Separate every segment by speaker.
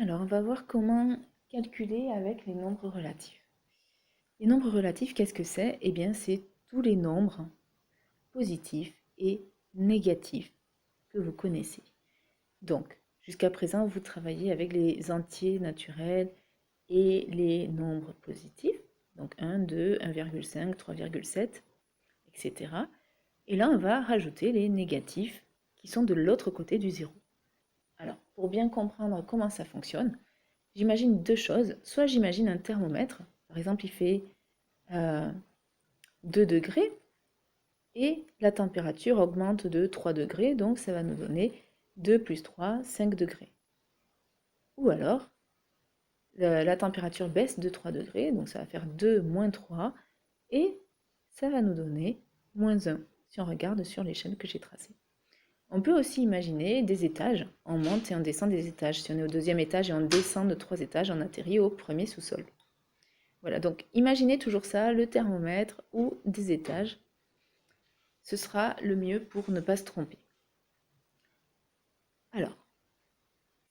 Speaker 1: Alors, on va voir comment calculer avec les nombres relatifs. Les nombres relatifs, qu'est-ce que c'est? Eh bien, c'est tous les nombres positifs et négatifs que vous connaissez. Donc, jusqu'à présent, vous travaillez avec les entiers naturels et les nombres positifs. Donc 1, 2, 1,5, 3,7, etc. Et là, on va rajouter les négatifs qui sont de l'autre côté du zéro. Alors, pour bien comprendre comment ça fonctionne, j'imagine deux choses. Soit j'imagine un thermomètre, par exemple il fait 2 degrés et la température augmente de 3 degrés, donc ça va nous donner 2 plus 3, 5 degrés. Ou alors la température baisse de 3 degrés, donc ça va faire 2 moins 3 et ça va nous donner moins 1 si on regarde sur l'échelle que j'ai tracée. On peut aussi imaginer des étages, on monte et on descend des étages. Si on est au deuxième étage et on descend de 3 étages, on atterrit au premier sous-sol. Voilà, donc imaginez toujours ça, le thermomètre ou des étages. Ce sera le mieux pour ne pas se tromper. Alors,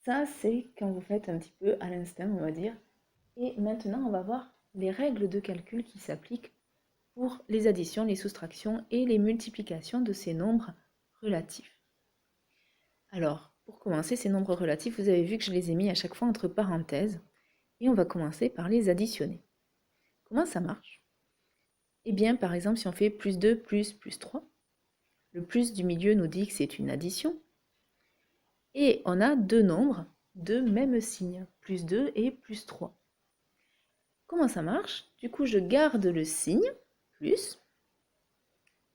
Speaker 1: ça c'est quand vous faites un petit peu à l'instinct, on va dire. Et maintenant, on va voir les règles de calcul qui s'appliquent pour les additions, les soustractions et les multiplications de ces nombres relatifs. Alors, pour commencer, ces nombres relatifs, vous avez vu que je les ai mis à chaque fois entre parenthèses. Et on va commencer par les additionner. Comment ça marche? Eh bien, par exemple, si on fait plus 2 plus 3, le plus du milieu nous dit que c'est une addition. Et on a deux nombres de même signe, plus 2 et plus 3. Comment ça marche? Du coup, je garde le signe, plus,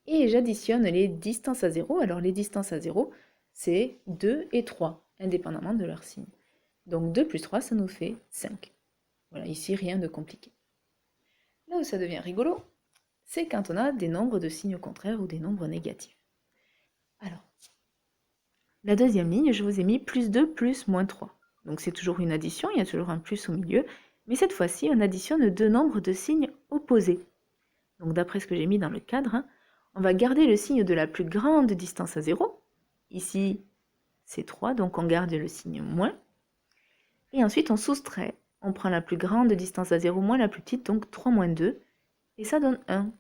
Speaker 1: et j'additionne les distances à 0. Alors, les distances à 0, c'est 2 et 3, indépendamment de leur signe. Donc, 2 plus 3, ça nous fait 5. Voilà, ici, rien de compliqué. Là où ça devient rigolo, c'est quand on a des nombres de signes contraires ou des nombres négatifs. Alors, la deuxième ligne, je vous ai mis plus 2 plus moins 3. Donc c'est toujours une addition, il y a toujours un plus au milieu, mais cette fois-ci, on additionne deux nombres de signes opposés. Donc d'après ce que j'ai mis dans le cadre, on va garder le signe de la plus grande distance à 0. Ici, c'est 3, donc on garde le signe moins. Et ensuite, on soustrait. On prend la plus grande distance à 0 moins la plus petite, donc 3 moins 2, et ça donne 1.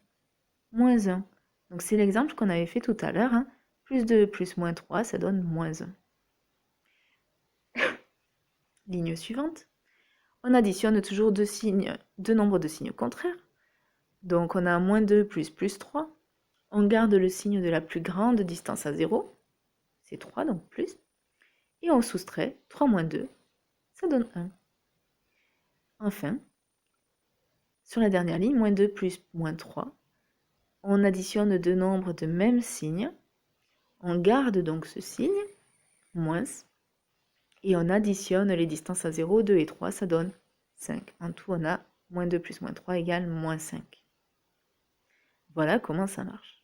Speaker 1: Moins 1. Donc c'est l'exemple qu'on avait fait tout à l'heure. Plus 2 plus moins 3, ça donne moins 1. Ligne suivante. On additionne toujours deux nombres de signes contraires. Donc on a moins 2 plus 3. On garde le signe de la plus grande distance à 0. C'est 3, donc plus. Et on soustrait 3 moins 2, ça donne 1. Enfin, sur la dernière ligne, moins 2 plus moins 3, on additionne deux nombres de même signe. On garde donc ce signe, moins, et on additionne les distances à 0, 2 et 3, ça donne 5. En tout, on a moins 2 plus moins 3 égale moins 5. Voilà comment ça marche.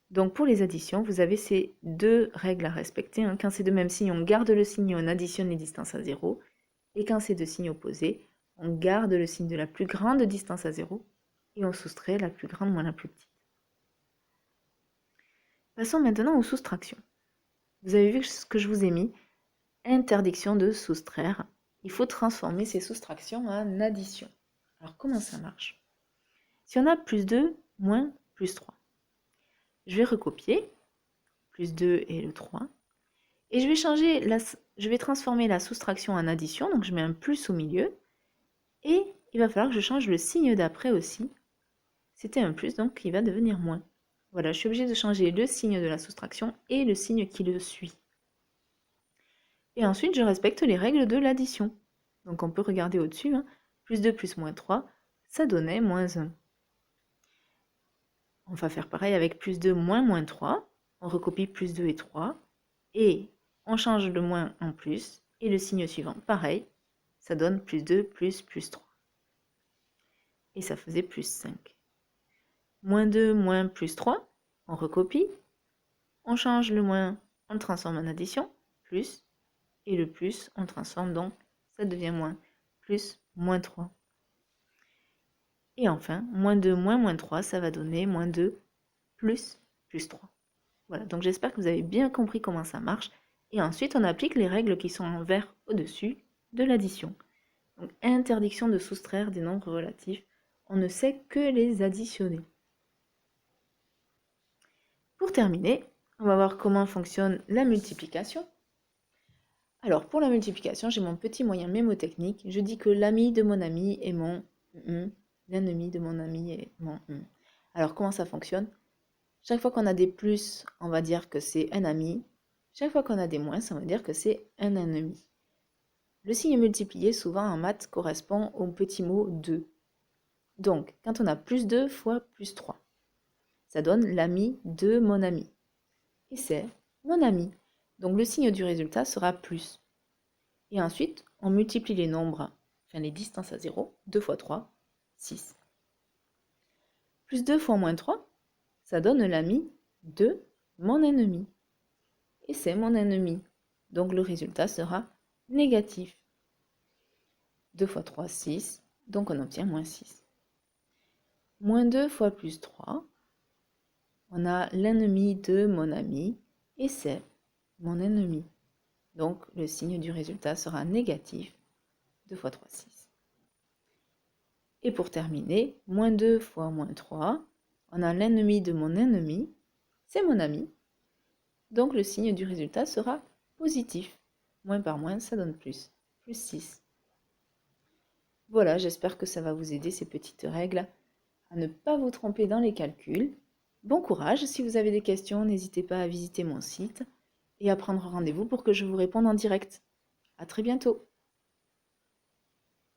Speaker 1: Donc pour les additions, vous avez ces deux règles à respecter. Quand c'est de même signe, on garde le signe et on additionne les distances à 0. Et quand c'est de signes opposés, on garde le signe de la plus grande distance à 0 et on soustrait la plus grande moins la plus petite. Passons maintenant aux soustractions. Vous avez vu ce que je vous ai mis, interdiction de soustraire. Il faut transformer ces soustractions en addition. Alors comment ça marche? Si on a plus 2 moins plus 3, je vais recopier, plus 2 et le 3, et je vais transformer la soustraction en addition, donc je mets un plus au milieu, et il va falloir que je change le signe d'après aussi. C'était un plus, donc il va devenir moins. Voilà, je suis obligée de changer le signe de la soustraction et le signe qui le suit. Et ensuite, je respecte les règles de l'addition. Donc on peut regarder au-dessus, plus 2 plus moins 3, ça donnait moins 1. On va faire pareil avec plus 2 moins moins 3. On recopie plus 2 et 3. Et on change le moins en plus. Et le signe suivant, pareil, ça donne plus 2 plus 3. Et ça faisait plus 5. Moins 2 moins plus 3, on recopie. On change le moins, on le transforme en addition, plus. Et le plus, on transforme donc, ça devient moins. Plus, moins 3. Et enfin, moins 2 moins 3, ça va donner moins 2 plus 3. Voilà, donc j'espère que vous avez bien compris comment ça marche. Et ensuite, on applique les règles qui sont en vert au-dessus de l'addition. Donc, interdiction de soustraire des nombres relatifs. On ne sait que les additionner. Pour terminer, on va voir comment fonctionne la multiplication. Alors, pour la multiplication, j'ai mon petit moyen mémotechnique. Je dis que l'ami de mon ami est mon l'ennemi de mon ami est mon Alors, comment ça fonctionne? Chaque fois qu'on a des plus, on va dire que c'est un ami. Chaque fois qu'on a des moins, on va dire que c'est un ennemi. Le signe multiplié, souvent en maths, correspond au petit mot 2. Donc, quand on a plus 2 fois plus 3, ça donne l'ami de mon ami. Et c'est mon ami. Donc, le signe du résultat sera plus. Et ensuite, on multiplie les nombres, enfin les distances à 0, 2 fois 3, 6. Plus 2 fois moins 3, ça donne l'ami de mon ennemi. Et c'est mon ennemi. Donc, le résultat sera négatif. 2 fois 3, 6. Donc, on obtient moins 6. Moins 2 fois plus 3, on a l'ennemi de mon ami et c'est mon ennemi. Donc, le signe du résultat sera négatif. 2 fois 3, 6. Et pour terminer, moins 2 fois moins 3, on a l'ennemi de mon ennemi, c'est mon ami. Donc, le signe du résultat sera positif. Moins par moins, ça donne plus. Plus 6. Voilà, j'espère que ça va vous aider ces petites règles à ne pas vous tromper dans les calculs. Bon courage, si vous avez des questions, n'hésitez pas à visiter mon site et à prendre rendez-vous pour que je vous réponde en direct. À très bientôt.